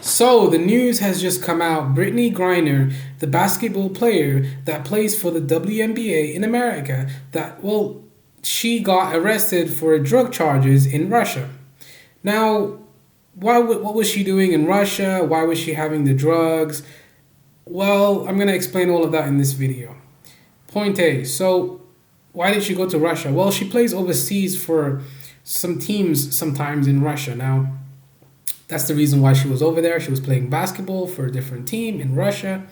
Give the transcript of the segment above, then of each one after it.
So the news has just come out. Brittney Griner, the basketball player that plays for the WNBA in America, she got arrested for drug charges in Russia. Now, what was she doing in Russia? Why was she having the drugs? Well, I'm gonna explain all of that in this video. Point A. So, why did she go to Russia? Well, she plays overseas for some teams sometimes in Russia. Now, that's the reason why she was over there. She was playing basketball for a different team in Russia.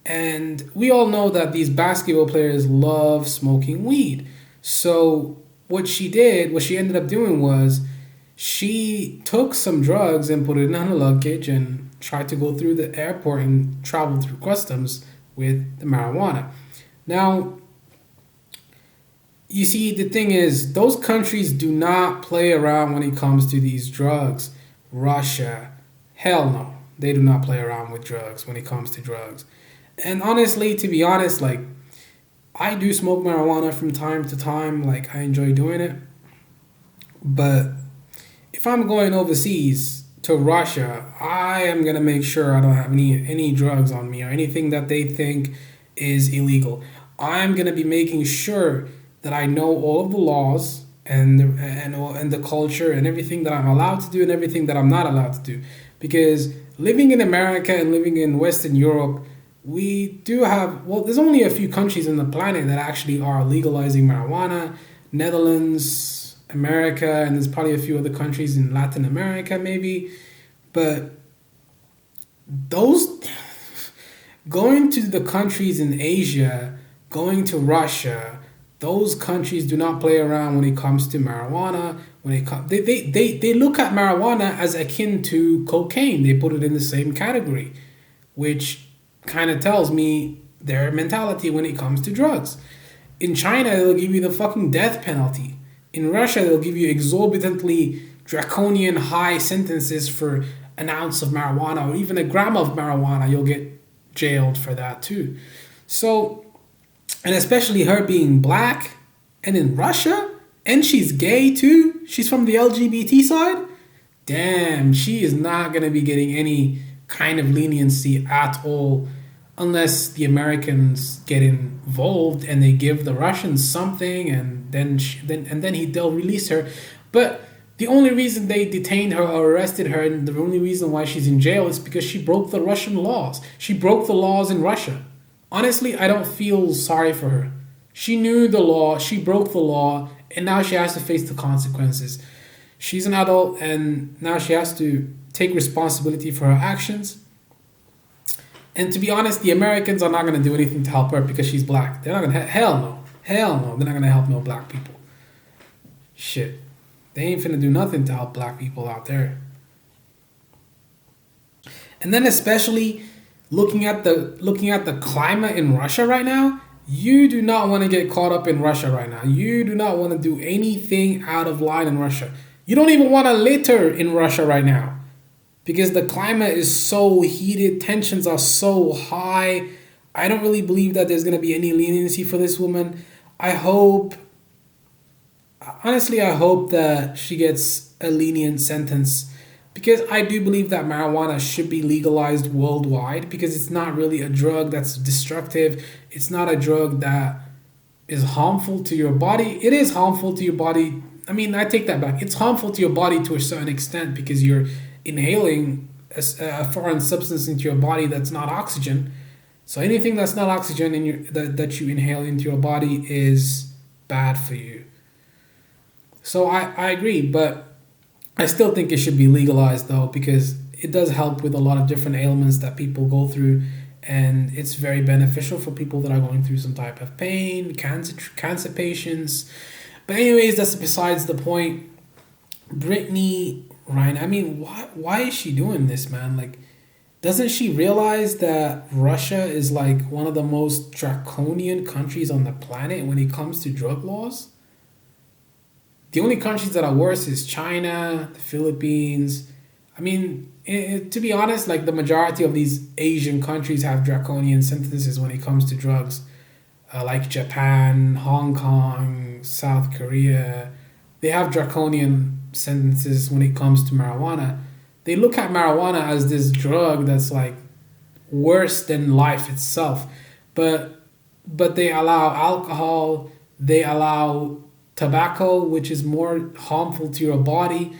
And we all know that these basketball players love smoking weed. So what she ended up doing was she took some drugs and put it in her luggage and tried to go through the airport and travel through customs with the marijuana. Now, you see, the thing is, those countries do not play around when it comes to these drugs. Russia, hell no. They do not play around with drugs when it comes to drugs. And honestly, to be honest, like, I do smoke marijuana from time to time. Like, I enjoy doing it. But if I'm going overseas to Russia, I am going to make sure I don't have any drugs on me or anything that they think is illegal. I'm going to be making sure that I know all of the laws and the culture and everything that I'm allowed to do and everything that I'm not allowed to do. Because living in America and living in Western Europe, we do have, well, there's only a few countries on the planet that actually are legalizing marijuana. Netherlands, America, and there's probably a few other countries in Latin America maybe. But those, going to the countries in Asia, going to Russia, those countries do not play around when it comes to marijuana. They look at marijuana as akin to cocaine. They put it in the same category, which kind of tells me their mentality when it comes to drugs. In China, they'll give you the fucking death penalty. In Russia, they'll give you exorbitantly draconian high sentences for an ounce of marijuana or even a gram of marijuana. You'll get jailed for that too. So, and especially her being black and in Russia, and she's gay too. She's from the LGBT side. Damn, she is not going to be getting any kind of leniency at all unless the Americans get involved and they give the Russians something and they'll release her. But the only reason they detained her or arrested her and the only reason why she's in jail is because she broke the Russian laws. She broke the laws in Russia. Honestly, I don't feel sorry for her. She knew the law, she broke the law, and now she has to face the consequences. She's an adult and now she has to take responsibility for her actions. And to be honest, the Americans are not going to do anything to help her because she's black. They're not going to, hell no. Hell no, they're not going to help no black people. Shit. They ain't finna do nothing to help black people out there. And then especially looking at the climate in Russia right now, you do not want to get caught up in Russia right now. You do not want to do anything out of line in Russia. You don't even want to litter in Russia right now because the climate is so heated, tensions are so high. I don't really believe that there's going to be any leniency for this woman. Honestly, I hope that she gets a lenient sentence because I do believe that marijuana should be legalized worldwide because it's not really a drug that's destructive. It's not a drug that is harmful to your body. It is harmful to your body. I mean, I take that back. It's harmful to your body to a certain extent because you're inhaling a foreign substance into your body that's not oxygen. So anything that's not oxygen that you inhale into your body is bad for you. So I agree, but I still think it should be legalized though because it does help with a lot of different ailments that people go through and it's very beneficial for people that are going through some type of pain, cancer patients. But anyways, that's besides the point. Brittney Griner, I mean, why is she doing this, man? Like, doesn't she realize that Russia is like one of the most draconian countries on the planet when it comes to drug laws? The only countries that are worse is China, the Philippines. I mean, to be honest, like the majority of these Asian countries have draconian sentences when it comes to drugs. Like Japan, Hong Kong, South Korea. They have draconian sentences when it comes to marijuana. They look at marijuana as this drug that's like worse than life itself. But they allow alcohol, they allow tobacco, which is more harmful to your body.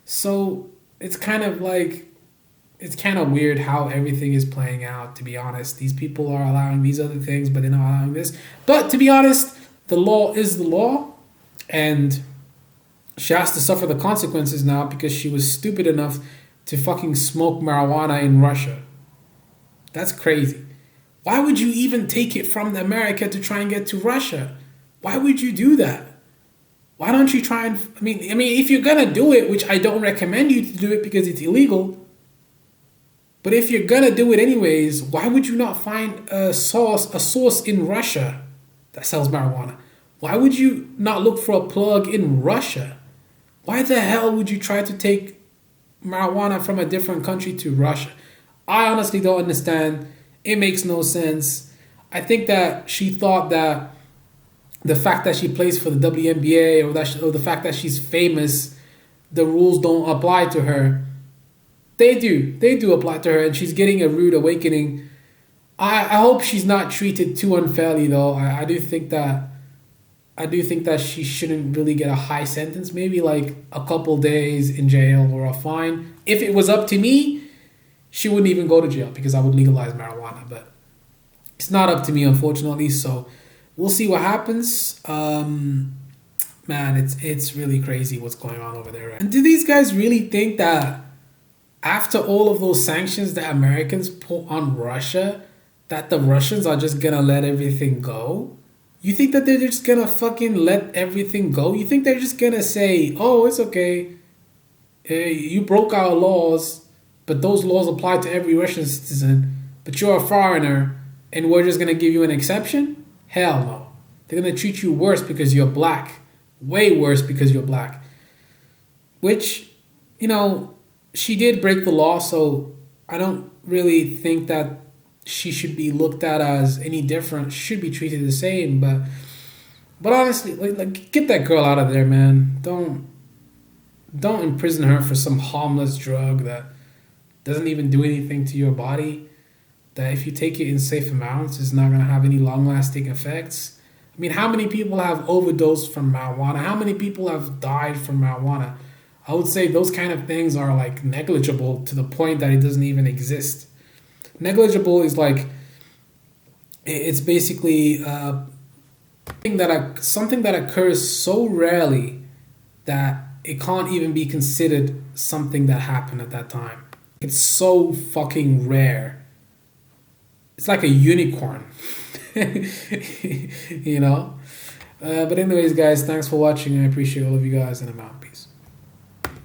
So it's kind of like it's kind of weird how everything is playing out, to be honest. These people are allowing these other things, but they're not allowing this. But to be honest, the law is the law, and she has to suffer the consequences now because she was stupid enough to fucking smoke marijuana in Russia. That's crazy. Why would you even take it from America to try and get to Russia? Why would you do that? Why don't you try and if you're gonna do it, which I don't recommend you to do it because it's illegal, but if you're gonna do it anyways, why would you not find a source in Russia that sells marijuana? Why would you not look for a plug in Russia? Why the hell would you try to take marijuana from a different country to Russia? I honestly don't understand. It makes no sense. I think that she thought that the fact that she plays for the WNBA or the fact that she's famous, the rules don't apply to her. They do apply to her, and she's getting a rude awakening. I hope she's not treated too unfairly though. I do think that she shouldn't really get a high sentence, maybe like a couple days in jail or a fine. If it was up to me, she wouldn't even go to jail because I would legalize marijuana, but it's not up to me, unfortunately. So we'll see what happens. Man, it's really crazy what's going on over there. Right? And do these guys really think that after all of those sanctions that Americans put on Russia, that the Russians are just gonna let everything go? You think that they're just gonna fucking let everything go? You think they're just gonna say, oh, it's okay, you broke our laws, but those laws apply to every Russian citizen, but you're a foreigner, and we're just gonna give you an exception? Hell no. They're gonna treat you worse because you're black. Way worse because you're black. Which, she did break the law, so I don't really think that she should be looked at as any different. She should be treated the same, but honestly, like get that girl out of there, man. Don't imprison her for some harmless drug that doesn't even do anything to your body, that if you take it in safe amounts is not going to have any long-lasting effects. I mean, how many people have overdosed from marijuana? How many people have died from marijuana? I would say those kind of things are like negligible to the point that it doesn't even exist. Negligible is like, it's basically something that occurs so rarely that it can't even be considered something that happened at that time. It's so fucking rare. It's like a unicorn. But anyways, guys, thanks for watching. I appreciate all of you guys, and I'm out. Peace.